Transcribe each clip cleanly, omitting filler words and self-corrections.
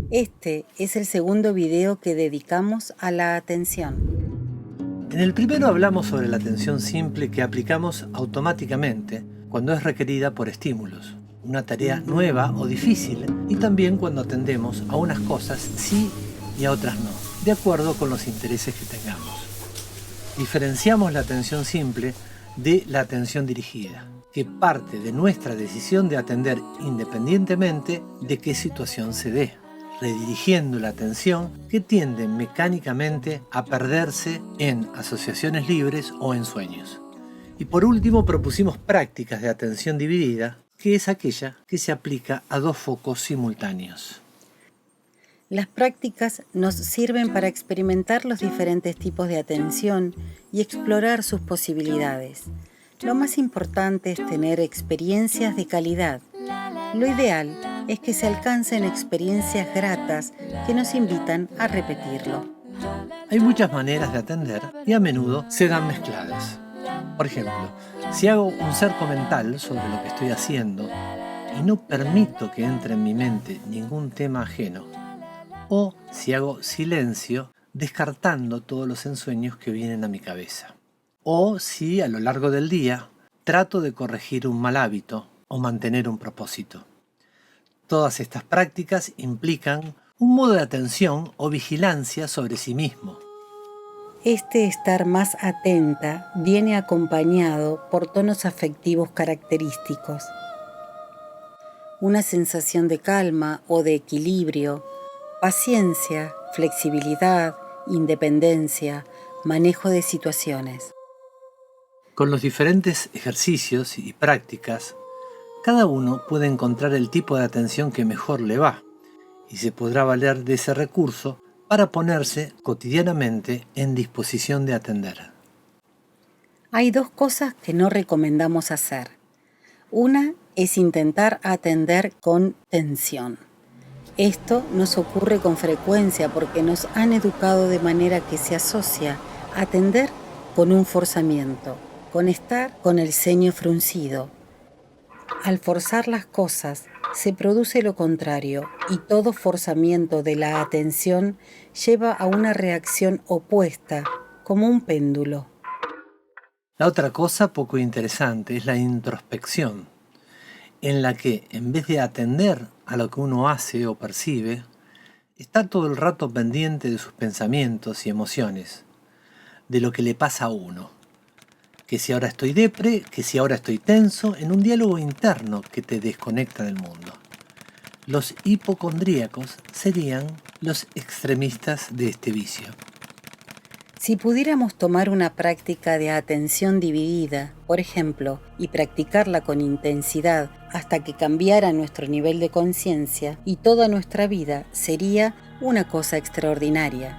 Este es el segundo video que dedicamos a la atención. En el primero hablamos sobre la atención simple que aplicamos automáticamente cuando es requerida por estímulos, una tarea nueva o difícil, y también cuando atendemos a unas cosas sí y a otras no, de acuerdo con los intereses que tengamos. Diferenciamos la atención simple de la atención dirigida, que parte de nuestra decisión de atender independientemente de qué situación se dé, redirigiendo la atención que tiende mecánicamente a perderse en asociaciones libres o en sueños. Y por último propusimos prácticas de atención dividida, que es aquella que se aplica a dos focos simultáneos. Las prácticas nos sirven para experimentar los diferentes tipos de atención y explorar sus posibilidades. Lo más importante es tener experiencias de calidad. Lo ideal es que se alcancen experiencias gratas que nos invitan a repetirlo. Hay muchas maneras de atender y a menudo se dan mezcladas. Por ejemplo, si hago un cerco mental sobre lo que estoy haciendo y no permito que entre en mi mente ningún tema ajeno, o si hago silencio descartando todos los ensueños que vienen a mi cabeza, o si a lo largo del día trato de corregir un mal hábito o mantener un propósito. Todas estas prácticas implican un modo de atención o vigilancia sobre sí mismo. Este estar más atenta viene acompañado por tonos afectivos característicos. Una sensación de calma o de equilibrio, paciencia, flexibilidad, independencia, manejo de situaciones. Con los diferentes ejercicios y prácticas, cada uno puede encontrar el tipo de atención que mejor le va y se podrá valer de ese recurso para ponerse cotidianamente en disposición de atender. Hay dos cosas que no recomendamos hacer. Una es intentar atender con tensión. Esto nos ocurre con frecuencia porque nos han educado de manera que se asocia atender con un forzamiento, con estar con el ceño fruncido. Al forzar las cosas, se produce lo contrario y todo forzamiento de la atención lleva a una reacción opuesta, como un péndulo. La otra cosa poco interesante es la introspección, en la que en vez de atender a lo que uno hace o percibe, está todo el rato pendiente de sus pensamientos y emociones, de lo que le pasa a uno. Que si ahora estoy depre, que si ahora estoy tenso, en un diálogo interno que te desconecta del mundo. Los hipocondríacos serían los extremistas de este vicio. Si pudiéramos tomar una práctica de atención dividida, por ejemplo, y practicarla con intensidad hasta que cambiara nuestro nivel de conciencia, y toda nuestra vida sería una cosa extraordinaria.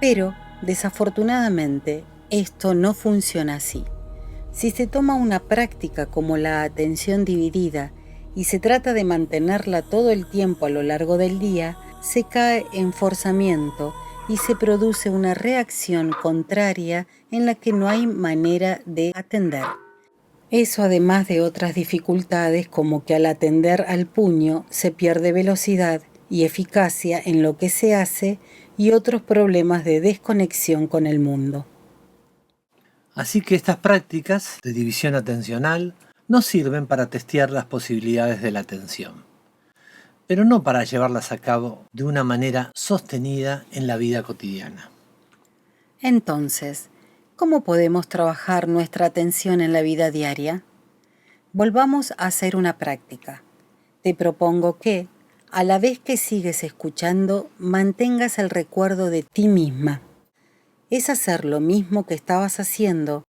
Pero, desafortunadamente, esto no funciona así. Si se toma una práctica como la atención dividida y se trata de mantenerla todo el tiempo a lo largo del día, se cae en forzamiento y se produce una reacción contraria en la que no hay manera de atender. Eso además de otras dificultades como que al atender al puño se pierde velocidad y eficacia en lo que se hace y otros problemas de desconexión con el mundo. Así que estas prácticas de división atencional nos sirven para testear las posibilidades de la atención, pero no para llevarlas a cabo de una manera sostenida en la vida cotidiana. Entonces, ¿cómo podemos trabajar nuestra atención en la vida diaria? Volvamos a hacer una práctica. Te propongo que, a la vez que sigues escuchando, mantengas el recuerdo de ti misma. Es hacer lo mismo que estabas haciendo,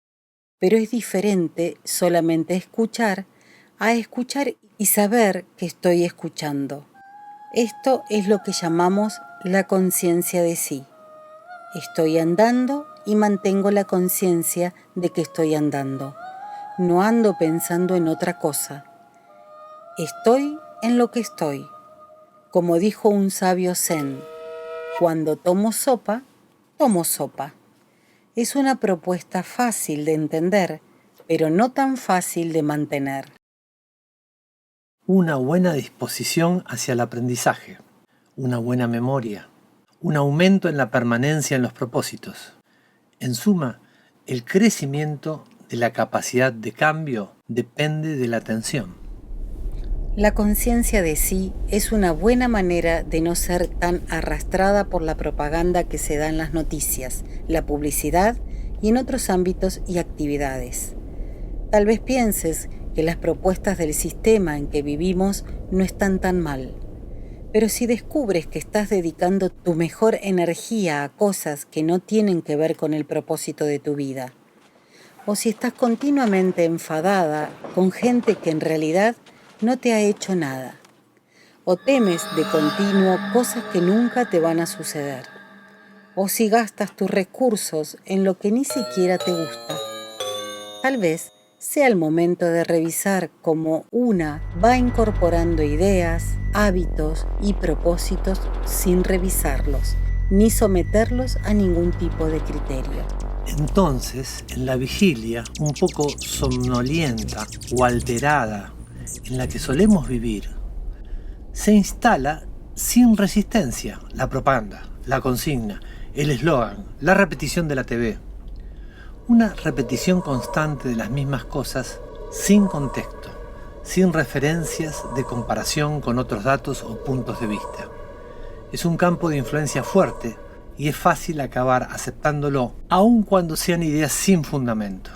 pero es diferente solamente escuchar a escuchar y saber que estoy escuchando. Esto es lo que llamamos la conciencia de sí. Estoy andando y mantengo la conciencia de que estoy andando. No ando pensando en otra cosa. Estoy en lo que estoy. Como dijo un sabio zen, cuando tomo sopa, Tomo sopa. Es una propuesta fácil de entender, pero no tan fácil de mantener. Una buena disposición hacia el aprendizaje, una buena memoria, un aumento en la permanencia en los propósitos. En suma, el crecimiento de la capacidad de cambio depende de la atención. La conciencia de sí es una buena manera de no ser tan arrastrada por la propaganda que se da en las noticias, la publicidad y en otros ámbitos y actividades. Tal vez pienses que las propuestas del sistema en que vivimos no están tan mal, pero si descubres que estás dedicando tu mejor energía a cosas que no tienen que ver con el propósito de tu vida, o si estás continuamente enfadada con gente que en realidad no te ha hecho nada, o temes de continuo cosas que nunca te van a suceder, o si gastas tus recursos en lo que ni siquiera te gusta, tal vez sea el momento de revisar cómo una va incorporando ideas, hábitos y propósitos sin revisarlos, ni someterlos a ningún tipo de criterio. Entonces, en la vigilia, un poco somnolienta o alterada, en la que solemos vivir, se instala sin resistencia la propaganda, la consigna, el eslogan, la repetición de la TV. Una repetición constante de las mismas cosas sin contexto, sin referencias de comparación con otros datos o puntos de vista. Es un campo de influencia fuerte y es fácil acabar aceptándolo, aun cuando sean ideas sin fundamento.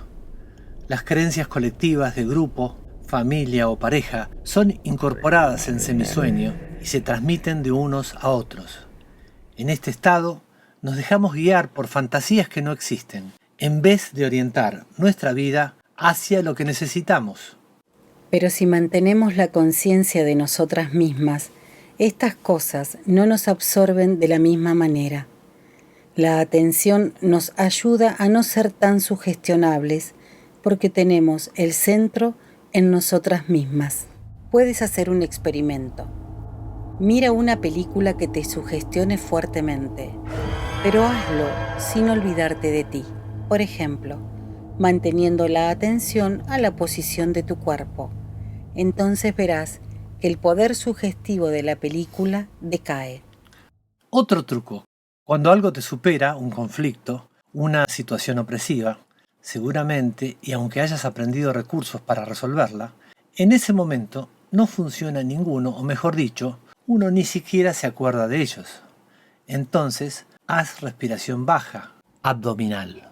Las creencias colectivas de grupo, familia o pareja son incorporadas en semisueño y se transmiten de unos a otros. En este estado nos dejamos guiar por fantasías que no existen, en vez de orientar nuestra vida hacia lo que necesitamos. Pero si mantenemos la conciencia de nosotras mismas, estas cosas no nos absorben de la misma manera. La atención nos ayuda a no ser tan sugestionables porque tenemos el centro en nosotras mismas. Puedes hacer un experimento. Mira una película que te sugestione fuertemente, pero hazlo sin olvidarte de ti. Por ejemplo, manteniendo la atención a la posición de tu cuerpo. Entonces verás que el poder sugestivo de la película decae. Otro truco. Cuando algo te supera, un conflicto, una situación opresiva, seguramente, y aunque hayas aprendido recursos para resolverla, en ese momento no funciona ninguno, o mejor dicho, uno ni siquiera se acuerda de ellos. Entonces, haz respiración baja, abdominal.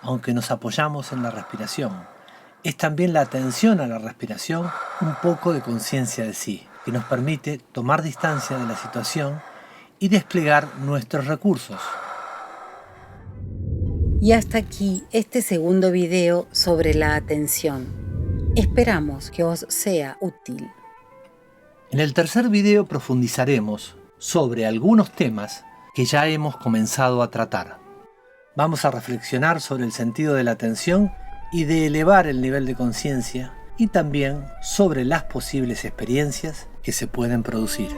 Aunque nos apoyamos en la respiración, es también la atención a la respiración un poco de conciencia de sí, que nos permite tomar distancia de la situación y desplegar nuestros recursos. Y hasta aquí este segundo video sobre la atención. Esperamos que os sea útil. En el tercer video profundizaremos sobre algunos temas que ya hemos comenzado a tratar. Vamos a reflexionar sobre el sentido de la atención y de elevar el nivel de conciencia y también sobre las posibles experiencias que se pueden producir.